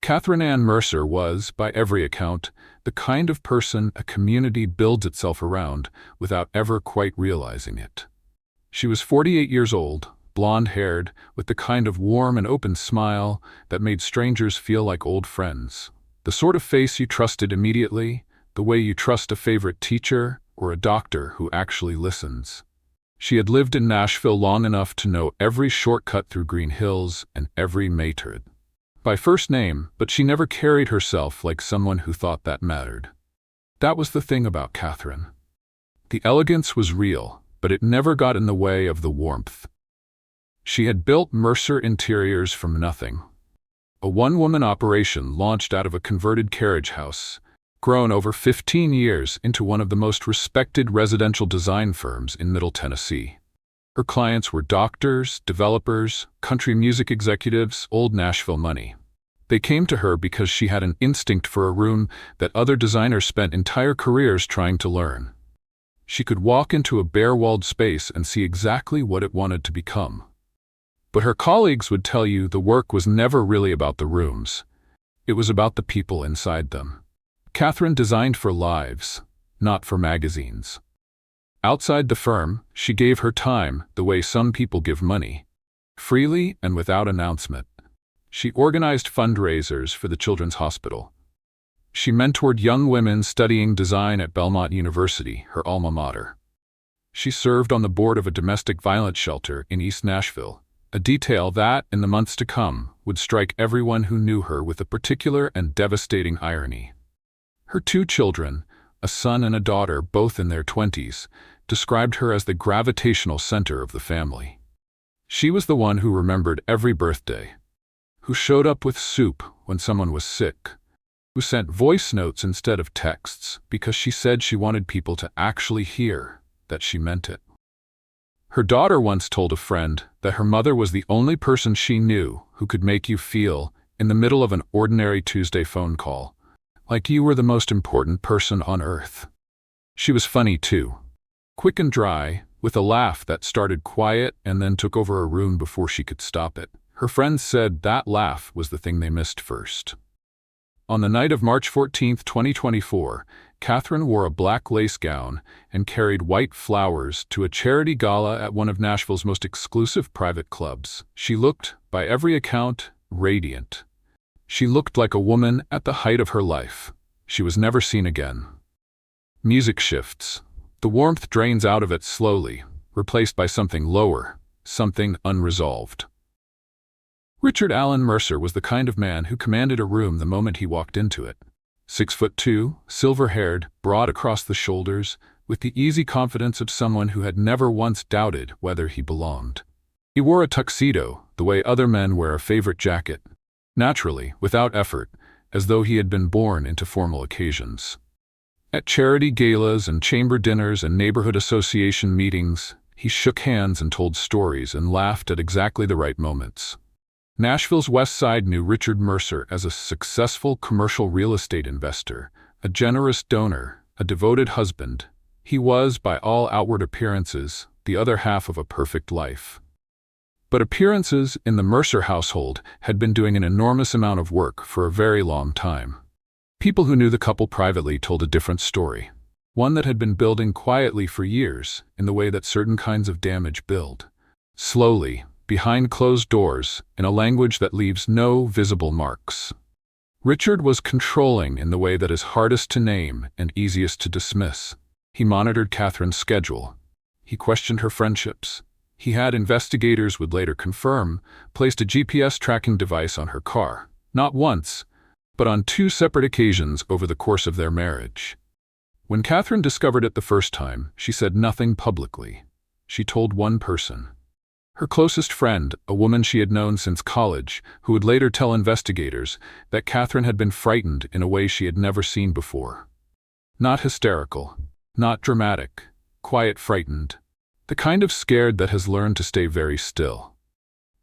Catherine Ann Mercer was, by every account, the kind of person a community builds itself around without ever quite realizing it. She was 48 years old, blonde-haired, with the kind of warm and open smile that made strangers feel like old friends. The sort of face you trusted immediately, the way you trust a favorite teacher or a doctor who actually listens. She had lived in Nashville long enough to know every shortcut through Green Hills and every matron by first name, but she never carried herself like someone who thought that mattered. That was the thing about Catherine. The elegance was real, but it never got in the way of the warmth. She had built Mercer Interiors from nothing. A one-woman operation launched out of a converted carriage house, grown over 15 years into one of the most respected residential design firms in Middle Tennessee. Her clients were doctors, developers, country music executives, old Nashville money. They came to her because she had an instinct for a room that other designers spent entire careers trying to learn. She could walk into a bare-walled space and see exactly what it wanted to become. But her colleagues would tell you the work was never really about the rooms. It was about the people inside them. Catherine designed for lives, not for magazines. Outside the firm, she gave her time the way some people give money, freely and without announcement. She organized fundraisers for the Children's Hospital. She mentored young women studying design at Belmont University, her alma mater. She served on the board of a domestic violence shelter in East Nashville, a detail that, in the months to come, would strike everyone who knew her with a particular and devastating irony. Her 2 children, a son and a daughter, both in their 20s, described her as the gravitational center of the family. She was the one who remembered every birthday, who showed up with soup when someone was sick, who sent voice notes instead of texts because she said she wanted people to actually hear that she meant it. Her daughter once told a friend that her mother was the only person she knew who could make you feel, in the middle of an ordinary Tuesday phone call, like you were the most important person on earth. She was funny too. Quick and dry, with a laugh that started quiet and then took over a room before she could stop it. Her friends said that laugh was the thing they missed first. On the night of March 14, 2024, Catherine wore a black lace gown and carried white flowers to a charity gala at one of Nashville's most exclusive private clubs. She looked, by every account, radiant. She looked like a woman at the height of her life. She was never seen again. Music shifts. The warmth drains out of it slowly, replaced by something lower, something unresolved. Richard Allen Mercer was the kind of man who commanded a room the moment he walked into it. 6'2", silver-haired, broad across the shoulders, with the easy confidence of someone who had never once doubted whether he belonged. He wore a tuxedo, the way other men wear a favorite jacket, naturally, without effort, as though he had been born into formal occasions. At charity galas and chamber dinners and neighborhood association meetings, he shook hands and told stories and laughed at exactly the right moments. Nashville's West Side knew Richard Mercer as a successful commercial real estate investor, a generous donor, a devoted husband. He was, by all outward appearances, the other half of a perfect life. But appearances in the Mercer household had been doing an enormous amount of work for a very long time. People who knew the couple privately told a different story, one that had been building quietly for years in the way that certain kinds of damage build. Slowly, behind closed doors, in a language that leaves no visible marks. Richard was controlling in the way that is hardest to name and easiest to dismiss. He monitored Catherine's schedule. He questioned her friendships. He had, investigators would later confirm, placed a GPS tracking device on her car, not once, but on 2 separate occasions over the course of their marriage. When Catherine discovered it the first time, she said nothing publicly. She told one person. Her closest friend, a woman she had known since college, who would later tell investigators that Catherine had been frightened in a way she had never seen before. Not hysterical, not dramatic, quiet frightened. The kind of scared that has learned to stay very still.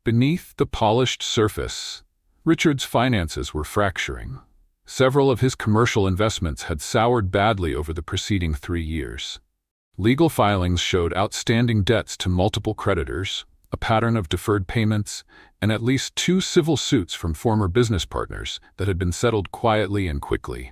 Beneath the polished surface, Richard's finances were fracturing. Several of his commercial investments had soured badly over the preceding 3 years. Legal filings showed outstanding debts to multiple creditors, a pattern of deferred payments, and at least 2 civil suits from former business partners that had been settled quietly and quickly.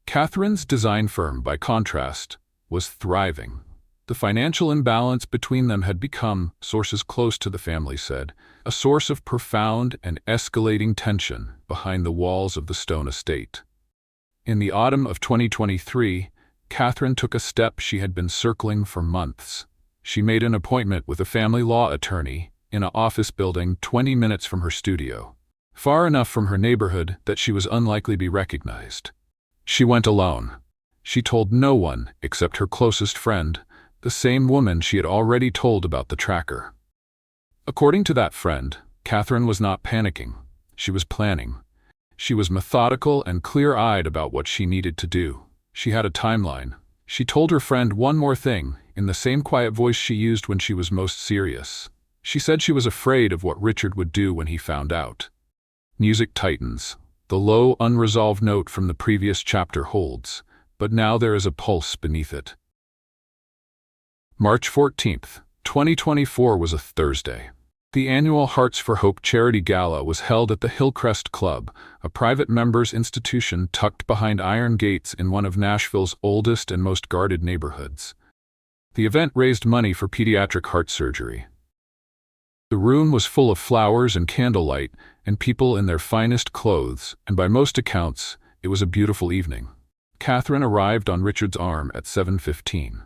Catherine's design firm, by contrast, was thriving. The financial imbalance between them had become, sources close to the family said, a source of profound and escalating tension behind the walls of the Stone estate. In the autumn of 2023, Catherine took a step she had been circling for months. She made an appointment with a family law attorney in an office building 20 minutes from her studio, far enough from her neighborhood that she was unlikely to be recognized. She went alone. She told no one except her closest friend, the same woman she had already told about the tracker. According to that friend, Catherine was not panicking. She was planning. She was methodical and clear-eyed about what she needed to do. She had a timeline. She told her friend one more thing, in the same quiet voice she used when she was most serious. She said she was afraid of what Richard would do when he found out. Music tightens. The low, unresolved note from the previous chapter holds, but now there is a pulse beneath it. March 14th, 2024 was a Thursday. The annual Hearts for Hope Charity Gala was held at the Hillcrest Club, a private members' institution tucked behind iron gates in one of Nashville's oldest and most guarded neighborhoods. The event raised money for pediatric heart surgery. The room was full of flowers and candlelight, and people in their finest clothes, and by most accounts, it was a beautiful evening. Catherine arrived on Richard's arm at 7:15.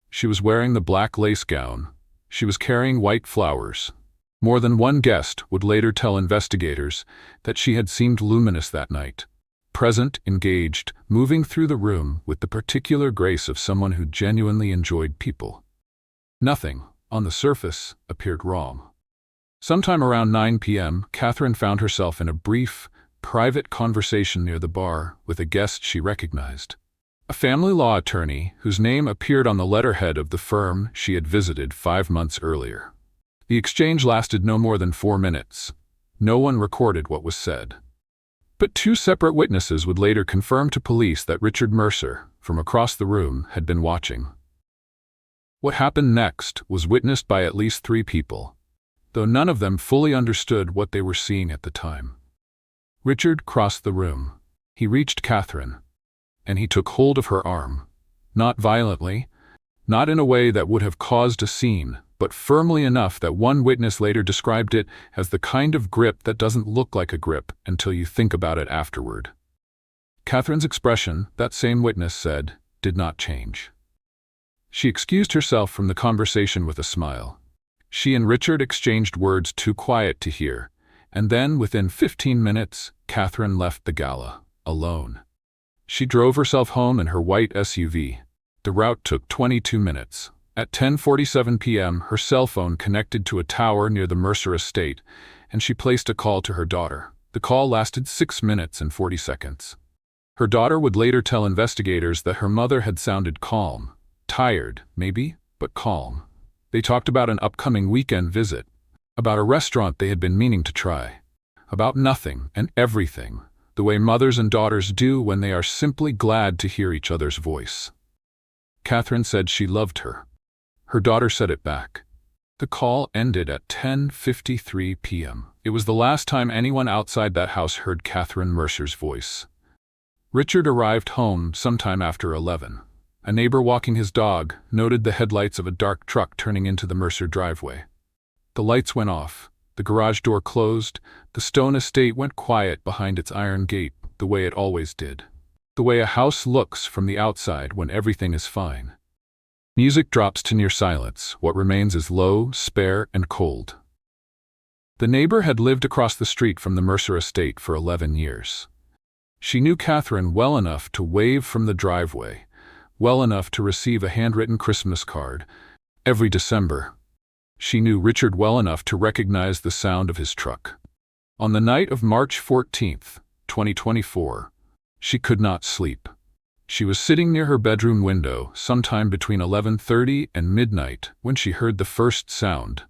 She was wearing the black lace gown. She was carrying white flowers. More than one guest would later tell investigators that she had seemed luminous that night. Present, engaged, moving through the room with the particular grace of someone who genuinely enjoyed people. Nothing, on the surface, appeared wrong. Sometime around 9 p.m., Catherine found herself in a brief, private conversation near the bar with a guest she recognized. A family law attorney whose name appeared on the letterhead of the firm she had visited 5 months earlier. The exchange lasted no more than 4 minutes. No one recorded what was said. But 2 separate witnesses would later confirm to police that Richard Mercer, from across the room, had been watching. What happened next was witnessed by at least 3 people, though none of them fully understood what they were seeing at the time. Richard crossed the room. He reached Catherine, and he took hold of her arm. Not violently, not in a way that would have caused a scene, but firmly enough that one witness later described it as the kind of grip that doesn't look like a grip until you think about it afterward. Catherine's expression, that same witness said, did not change. She excused herself from the conversation with a smile. She and Richard exchanged words too quiet to hear, and then, within 15 minutes, Catherine left the gala, alone. She drove herself home in her white SUV. The route took 22 minutes. At 10:47 p.m., her cell phone connected to a tower near the Mercer estate, and she placed a call to her daughter. The call lasted 6 minutes and 40 seconds. Her daughter would later tell investigators that her mother had sounded calm. Tired, maybe, but calm. They talked about an upcoming weekend visit, about a restaurant they had been meaning to try, about nothing and everything, the way mothers and daughters do when they are simply glad to hear each other's voice. Catherine said she loved her. Her daughter said it back. The call ended at 10:53 p.m. It was the last time anyone outside that house heard Catherine Mercer's voice. Richard arrived home sometime after 11. A neighbor walking his dog noted the headlights of a dark truck turning into the Mercer driveway. The lights went off. The garage door closed. The Stone estate went quiet behind its iron gate, the way it always did. The way a house looks from the outside when everything is fine. Music drops to near silence. What remains is low, spare, and cold. The neighbor had lived across the street from the Mercer estate for 11 years. She knew Catherine well enough to wave from the driveway, well enough to receive a handwritten Christmas card every December. She knew Richard well enough to recognize the sound of his truck. On the night of March 14th, 2024, she could not sleep. She was sitting near her bedroom window sometime between 11:30 and midnight when she heard the first sound.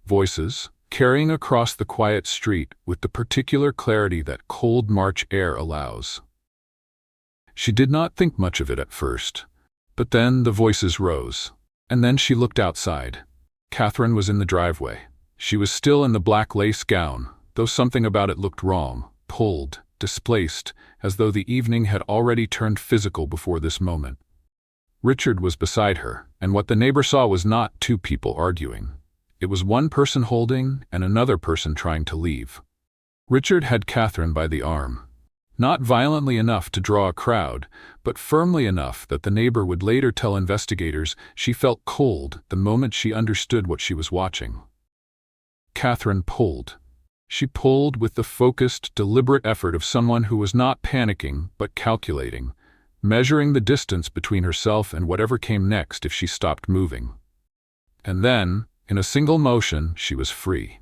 Voices, carrying across the quiet street with the particular clarity that cold March air allows. She did not think much of it at first, but then the voices rose, and then she looked outside. Catherine was in the driveway. She was still in the black lace gown, though something about it looked wrong, pulled, displaced, as though the evening had already turned physical before this moment. Richard was beside her, and what the neighbor saw was not two people arguing. It was one person holding and another person trying to leave. Richard had Catherine by the arm. Not violently enough to draw a crowd, but firmly enough that the neighbor would later tell investigators she felt cold the moment she understood what she was watching. Catherine pulled. She pulled with the focused, deliberate effort of someone who was not panicking but calculating, measuring the distance between herself and whatever came next if she stopped moving. And then, in a single motion, she was free.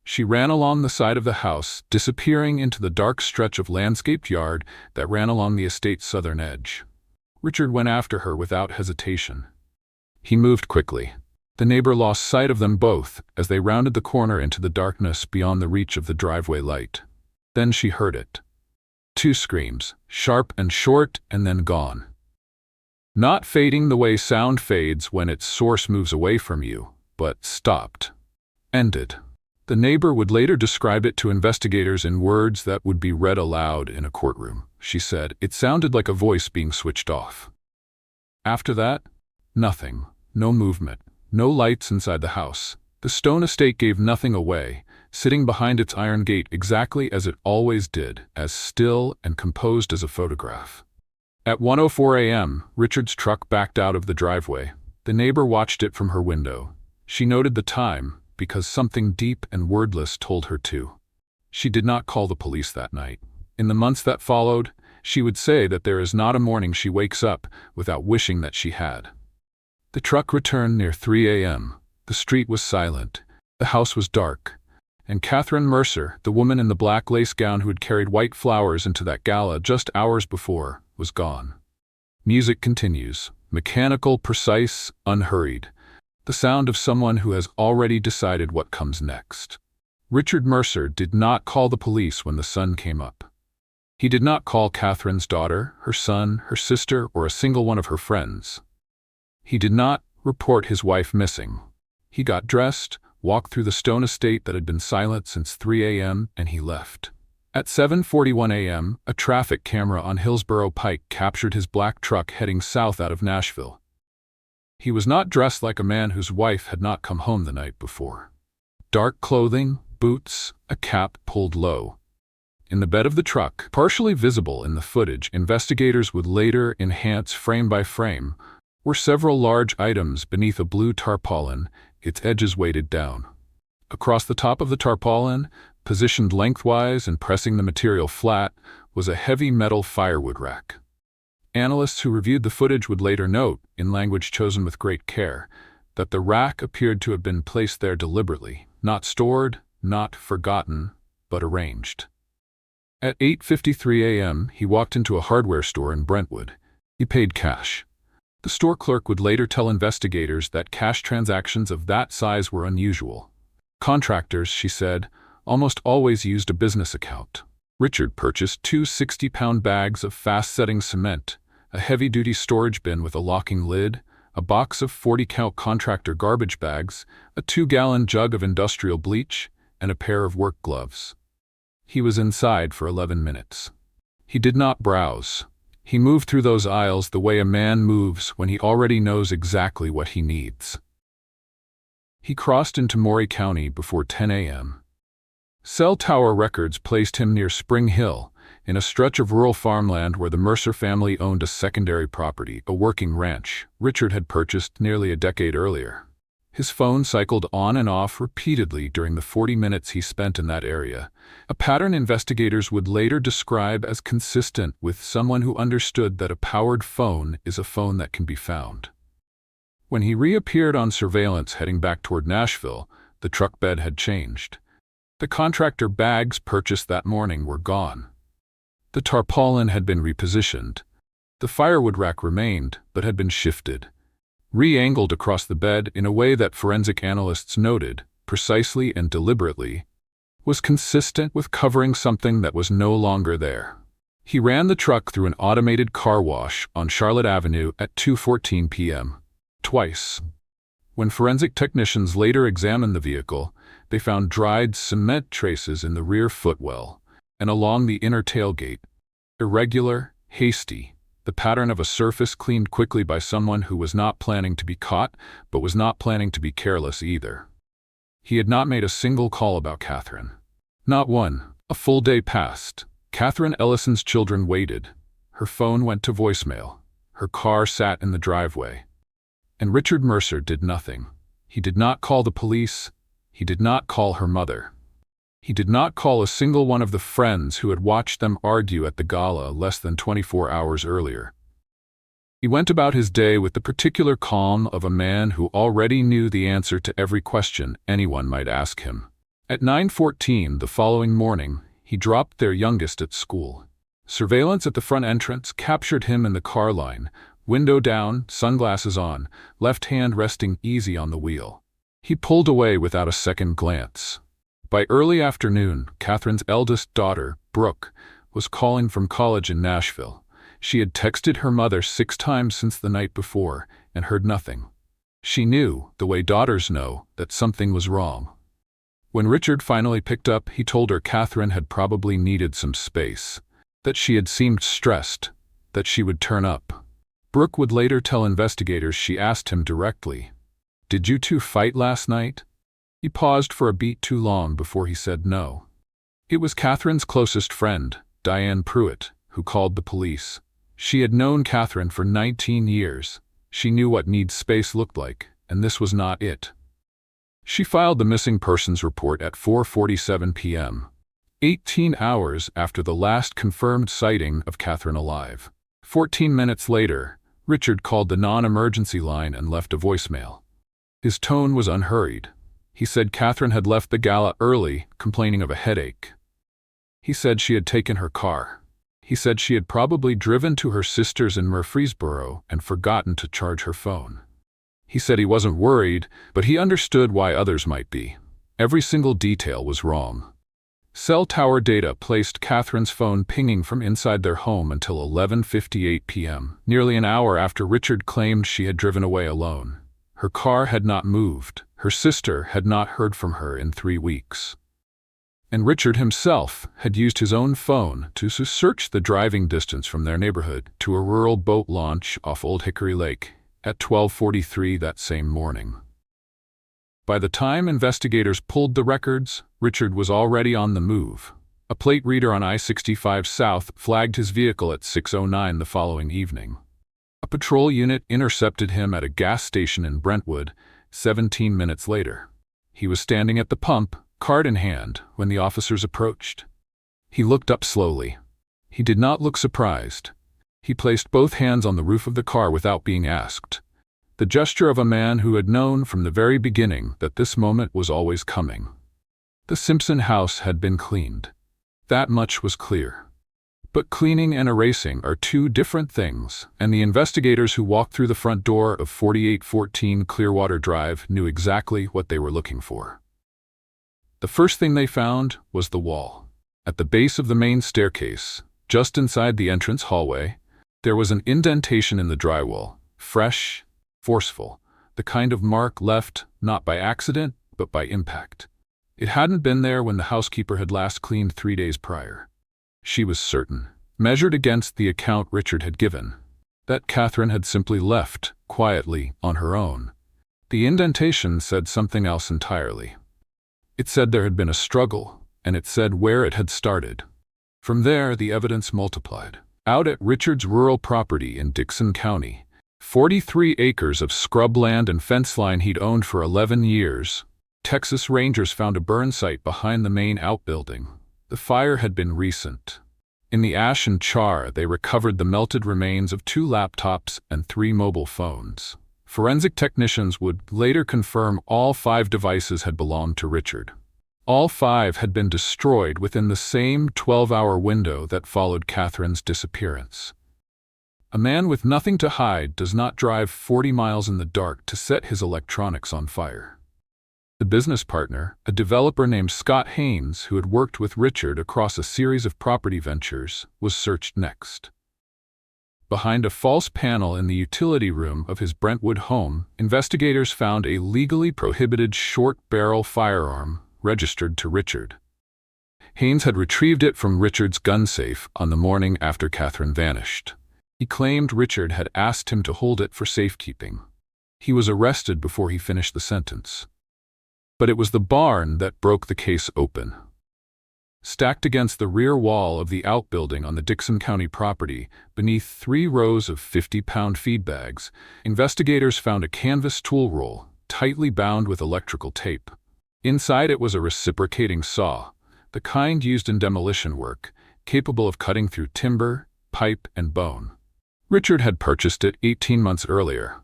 She ran along the side of the house, disappearing into the dark stretch of landscaped yard that ran along the estate's southern edge. Richard went after her without hesitation. He moved quickly. The neighbor lost sight of them both as they rounded the corner into the darkness beyond the reach of the driveway light. Then she heard it. Two screams, sharp and short, and then gone. Not fading the way sound fades when its source moves away from you, but stopped. Ended. The neighbor would later describe it to investigators in words that would be read aloud in a courtroom. She said, "It sounded like a voice being switched off." After that, nothing. No movement. No lights inside the house. The stone estate gave nothing away, sitting behind its iron gate exactly as it always did, as still and composed as a photograph. At 1:04 a.m., Richard's truck backed out of the driveway. The neighbor watched it from her window. She noted the time, because something deep and wordless told her to. She did not call the police that night. In the months that followed, she would say that there is not a morning she wakes up without wishing that she had. The truck returned near 3 a.m. The street was silent. The house was dark. And Catherine Mercer, the woman in the black lace gown who had carried white flowers into that gala just hours before, was gone. Music continues, mechanical, precise, unhurried. The sound of someone who has already decided what comes next. Richard Mercer did not call the police when the sun came up. He did not call Catherine's daughter, her son, her sister, or a single one of her friends. He did not report his wife missing. He got dressed, walked through the stone estate that had been silent since 3 a.m., and he left. At 7:41 a.m., a traffic camera on Hillsborough Pike captured his black truck heading south out of Nashville. He was not dressed like a man whose wife had not come home the night before. Dark clothing, boots, a cap pulled low. In the bed of the truck, partially visible in the footage investigators would later enhance frame by frame, were several large items beneath a blue tarpaulin, its edges weighted down. Across the top of the tarpaulin, positioned lengthwise and pressing the material flat, was a heavy metal firewood rack. Analysts who reviewed the footage would later note, in language chosen with great care, that the rack appeared to have been placed there deliberately, not stored, not forgotten, but arranged. At 8:53 a.m., he walked into a hardware store in Brentwood. He paid cash. The store clerk would later tell investigators that cash transactions of that size were unusual. Contractors, she said, almost always used a business account. Richard purchased 2 60-pound bags of fast-setting cement, a heavy-duty storage bin with a locking lid, a box of 40-count contractor garbage bags, a 2-gallon jug of industrial bleach, and a pair of work gloves. He was inside for 11 minutes. He did not browse. He moved through those aisles the way a man moves when he already knows exactly what he needs. He crossed into Maury County before 10 a.m. Cell tower records placed him near Spring Hill, in a stretch of rural farmland where the Mercer family owned a secondary property, a working ranch Richard had purchased nearly a decade earlier. His phone cycled on and off repeatedly during the 40 minutes he spent in that area, a pattern investigators would later describe as consistent with someone who understood that a powered phone is a phone that can be found. When he reappeared on surveillance heading back toward Nashville, the truck bed had changed. The contractor bags purchased that morning were gone. The tarpaulin had been repositioned. The firewood rack remained, but had been shifted, re-angled across the bed in a way that forensic analysts noted, precisely and deliberately, was consistent with covering something that was no longer there. He ran the truck through an automated car wash on Charlotte Avenue at 2:14 p.m. Twice. When forensic technicians later examined the vehicle, they found dried cement traces in the rear footwell and along the inner tailgate. Irregular, hasty, the pattern of a surface cleaned quickly by someone who was not planning to be caught, but was not planning to be careless either. He had not made a single call about Catherine. Not one. A full day passed. Catherine Ellison's children waited. Her phone went to voicemail. Her car sat in the driveway. And Richard Mercer did nothing. He did not call the police. He did not call her mother. He did not call a single one of the friends who had watched them argue at the gala less than 24 hours earlier. He went about his day with the particular calm of a man who already knew the answer to every question anyone might ask him. At 9:14 the following morning, he dropped their youngest at school. Surveillance at the front entrance captured him in the car line, window down, sunglasses on, left hand resting easy on the wheel. He pulled away without a second glance. By early afternoon, Catherine's eldest daughter, Brooke, was calling from college in Nashville. She had texted her mother 6 times since the night before and heard nothing. She knew, the way daughters know, that something was wrong. When Richard finally picked up, he told her Catherine had probably needed some space, that she had seemed stressed, that she would turn up. Brooke would later tell investigators she asked him directly, "Did you two fight last night?" He paused for a beat too long before he said no. It was Catherine's closest friend, Diane Pruitt, who called the police. She had known Catherine for 19 years. She knew what needs space looked like, and this was not it. She filed the missing persons report at 4:47 p.m., 18 hours after the last confirmed sighting of Catherine alive. 14 minutes later, Richard called the non-emergency line and left a voicemail. His tone was unhurried. He said Catherine had left the gala early, complaining of a headache. He said she had taken her car. He said she had probably driven to her sister's in Murfreesboro and forgotten to charge her phone. He said he wasn't worried, but he understood why others might be. Every single detail was wrong. Cell tower data placed Catherine's phone pinging from inside their home until 11:58 p.m., nearly an hour after Richard claimed she had driven away alone. Her car had not moved. Her sister had not heard from her in 3 weeks. And Richard himself had used his own phone to search the driving distance from their neighborhood to a rural boat launch off Old Hickory Lake at 12:43 that same morning. By the time investigators pulled the records, Richard was already on the move. A plate reader on I-65 South flagged his vehicle at 6:09 the following evening. A patrol unit intercepted him at a gas station in Brentwood 17 minutes later. He was standing at the pump, card in hand, when the officers approached. He looked up slowly. He did not look surprised. He placed both hands on the roof of the car without being asked. The gesture of a man who had known from the very beginning that this moment was always coming. The Simpson house had been cleaned. That much was clear. But cleaning and erasing are two different things, and the investigators who walked through the front door of 4814 Clearwater Drive knew exactly what they were looking for. The first thing they found was the wall. At the base of the main staircase, just inside the entrance hallway, there was an indentation in the drywall, fresh, forceful, the kind of mark left not by accident, but by impact. It hadn't been there when the housekeeper had last cleaned 3 days prior. She was certain, measured against the account Richard had given, that Catherine had simply left, quietly, on her own. The indentation said something else entirely. It said there had been a struggle, and it said where it had started. From there, the evidence multiplied. Out at Richard's rural property in Dixon County, 43 acres of scrubland and fence line he'd owned for 11 years, Texas Rangers found a burn site behind the main outbuilding. The fire had been recent. In the ash and char, they recovered the melted remains of 2 laptops and 3 mobile phones. Forensic technicians would later confirm all 5 devices had belonged to Richard. All 5 had been destroyed within the same 12-hour window that followed Catherine's disappearance. A man with nothing to hide does not drive 40 miles in the dark to set his electronics on fire. The business partner, a developer named Scott Haynes who had worked with Richard across a series of property ventures, was searched next. Behind a false panel in the utility room of his Brentwood home, investigators found a legally prohibited short-barrel firearm registered to Richard. Haynes had retrieved it from Richard's gun safe on the morning after Catherine vanished. He claimed Richard had asked him to hold it for safekeeping. He was arrested before he finished the sentence. But it was the barn that broke the case open. Stacked against the rear wall of the outbuilding on the Dickson County property, beneath 3 rows of 50-pound feed bags, investigators found a canvas tool roll, tightly bound with electrical tape. Inside it was a reciprocating saw, the kind used in demolition work, capable of cutting through timber, pipe, and bone. Richard had purchased it 18 months earlier.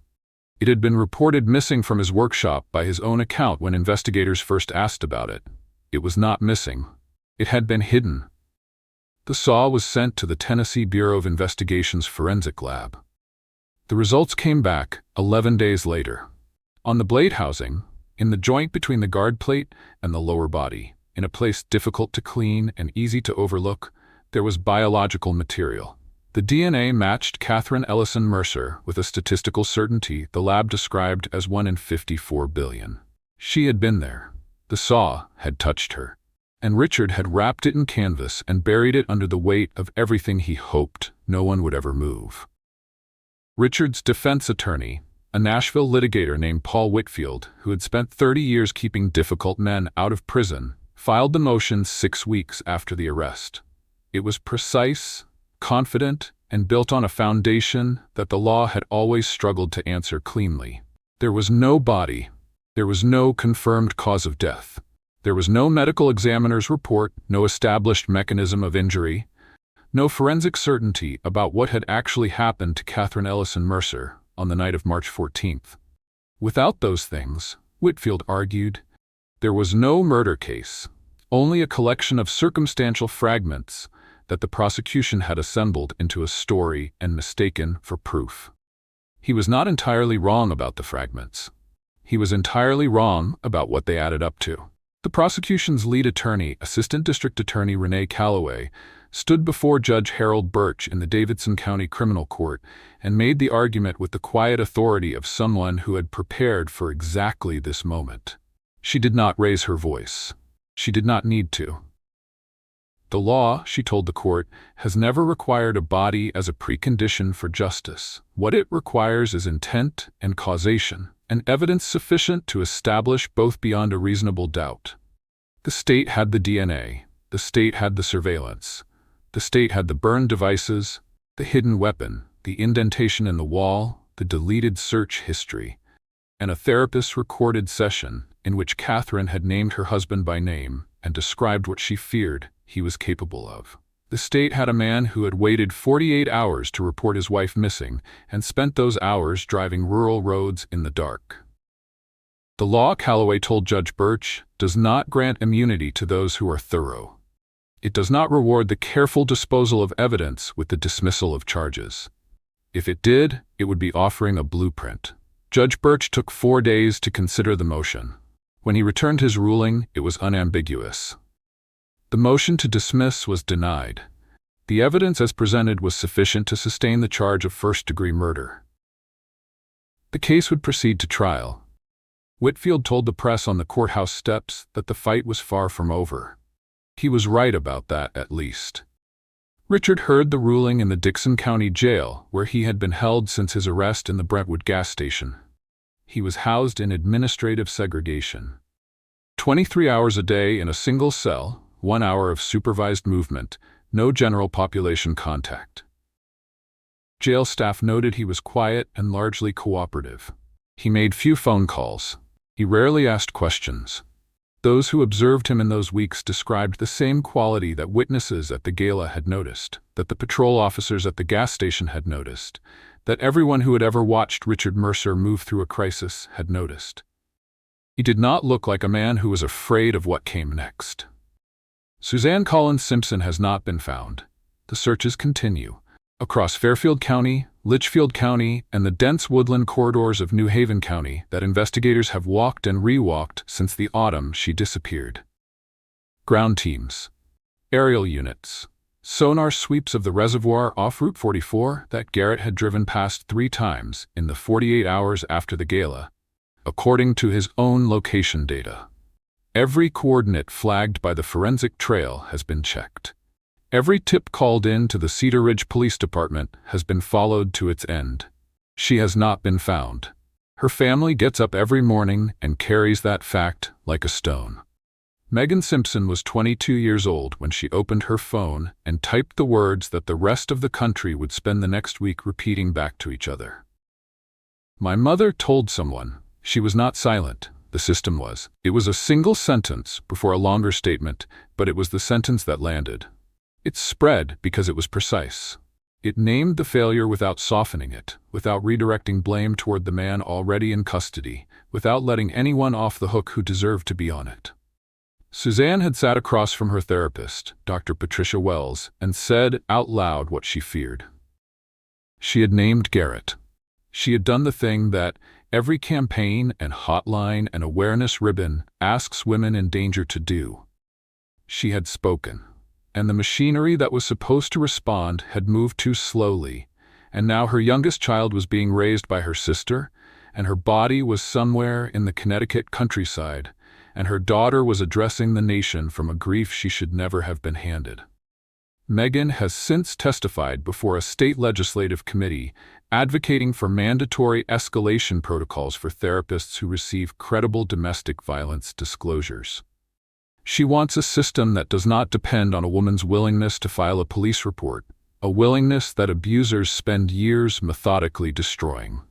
It had been reported missing from his workshop by his own account when investigators first asked about it. It was not missing. It had been hidden. The saw was sent to the Tennessee Bureau of Investigation's forensic lab. The results came back 11 days later. On the blade housing, in the joint between the guard plate and the lower body, in a place difficult to clean and easy to overlook, there was biological material. The DNA matched Catherine Ellison Mercer with a statistical certainty the lab described as 1 in 54 billion. She had been there. The saw had touched her. And Richard had wrapped it in canvas and buried it under the weight of everything he hoped no one would ever move. Richard's defense attorney, a Nashville litigator named Paul Whitfield, who had spent 30 years keeping difficult men out of prison, filed the motion 6 weeks after the arrest. It was precise, confident, and built on a foundation that the law had always struggled to answer cleanly. There was no body. There was no confirmed cause of death. There was no medical examiner's report, no established mechanism of injury, no forensic certainty about what had actually happened to Catherine Ellison Mercer on the night of March 14th. Without those things, Whitfield argued, there was no murder case, only a collection of circumstantial fragments that the prosecution had assembled into a story and mistaken for proof. He was not entirely wrong about the fragments. He was entirely wrong about what they added up to. The prosecution's lead attorney, Assistant District Attorney Renee Calloway, stood before Judge Harold Birch in the Davidson County Criminal Court and made the argument with the quiet authority of someone who had prepared for exactly this moment. She did not raise her voice. She did not need to. The law, she told the court, has never required a body as a precondition for justice. What it requires is intent and causation, and evidence sufficient to establish both beyond a reasonable doubt. The state had the DNA, the state had the surveillance, the state had the burned devices, the hidden weapon, the indentation in the wall, the deleted search history, and a therapist's recorded session in which Catherine had named her husband by name and described what she feared he was capable of. The state had a man who had waited 48 hours to report his wife missing and spent those hours driving rural roads in the dark. The law, Calloway told Judge Birch, does not grant immunity to those who are thorough. It does not reward the careful disposal of evidence with the dismissal of charges. If it did, it would be offering a blueprint. Judge Birch took 4 days to consider the motion. When he returned his ruling, it was unambiguous. The motion to dismiss was denied. The evidence as presented was sufficient to sustain the charge of first-degree murder. The case would proceed to trial. Whitfield told the press on the courthouse steps that the fight was far from over. He was right about that, at least. Richard heard the ruling in the Dickson County Jail, where he had been held since his arrest in the Brentwood gas station. He was housed in administrative segregation. 23 hours a day in a single cell, 1 hour of supervised movement, no general population contact. Jail staff noted he was quiet and largely cooperative. He made few phone calls. He rarely asked questions. Those who observed him in those weeks described the same quality that witnesses at the gala had noticed, that the patrol officers at the gas station had noticed, that everyone who had ever watched Richard Mercer move through a crisis had noticed. He did not look like a man who was afraid of what came next. Suzanne Collins Simpson has not been found. The searches continue. Across Fairfield County, Litchfield County, and the dense woodland corridors of New Haven County that investigators have walked and re-walked since the autumn she disappeared. Ground teams, aerial units, Sonar sweeps of the reservoir off Route 44 that Garrett had driven past 3 times in the 48 hours after the gala, according to his own location data. Every coordinate flagged by the forensic trail has been checked. Every tip called in to the Cedar Ridge Police Department has been followed to its end. She has not been found. Her family gets up every morning and carries that fact like a stone. Megan Simpson was 22 years old when she opened her phone and typed the words that the rest of the country would spend the next week repeating back to each other. My mother told someone. She was not silent. The system was. It was a single sentence before a longer statement, but it was the sentence that landed. It spread because it was precise. It named the failure without softening it, without redirecting blame toward the man already in custody, without letting anyone off the hook who deserved to be on it. Suzanne had sat across from her therapist, Dr. Patricia Wells, and said out loud what she feared. She had named Garrett. She had done the thing that every campaign and hotline and awareness ribbon asks women in danger to do. She had spoken, and the machinery that was supposed to respond had moved too slowly, and now her youngest child was being raised by her sister, and her body was somewhere in the Connecticut countryside, and her daughter was addressing the nation from a grief she should never have been handed. Megan has since testified before a state legislative committee advocating for mandatory escalation protocols for therapists who receive credible domestic violence disclosures. She wants a system that does not depend on a woman's willingness to file a police report, a willingness that abusers spend years methodically destroying.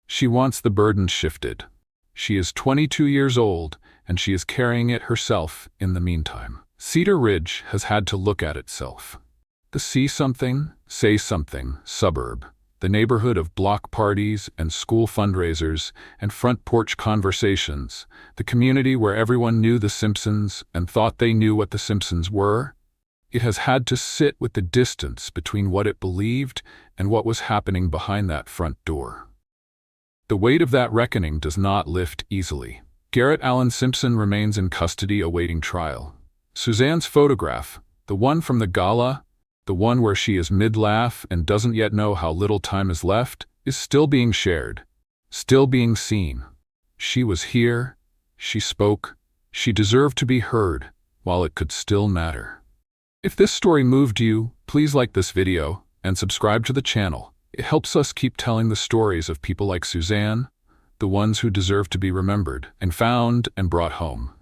She wants the burden shifted. She is 22 years old, and she is carrying it herself in the meantime. Cedar Ridge has had to look at itself. The See Something, Say Something suburb, the neighborhood of block parties and school fundraisers and front porch conversations, the community where everyone knew the Simpsons and thought they knew what the Simpsons were, it has had to sit with the distance between what it believed and what was happening behind that front door. The weight of that reckoning does not lift easily. Garrett Allen Simpson remains in custody awaiting trial. Suzanne's photograph, the one from the gala, the one where she is mid-laugh and doesn't yet know how little time is left, is still being shared, still being seen. She was here, she spoke, she deserved to be heard, while it could still matter. If this story moved you, please like this video and subscribe to the channel. It helps us keep telling the stories of people like Suzanne, the ones who deserve to be remembered and found and brought home.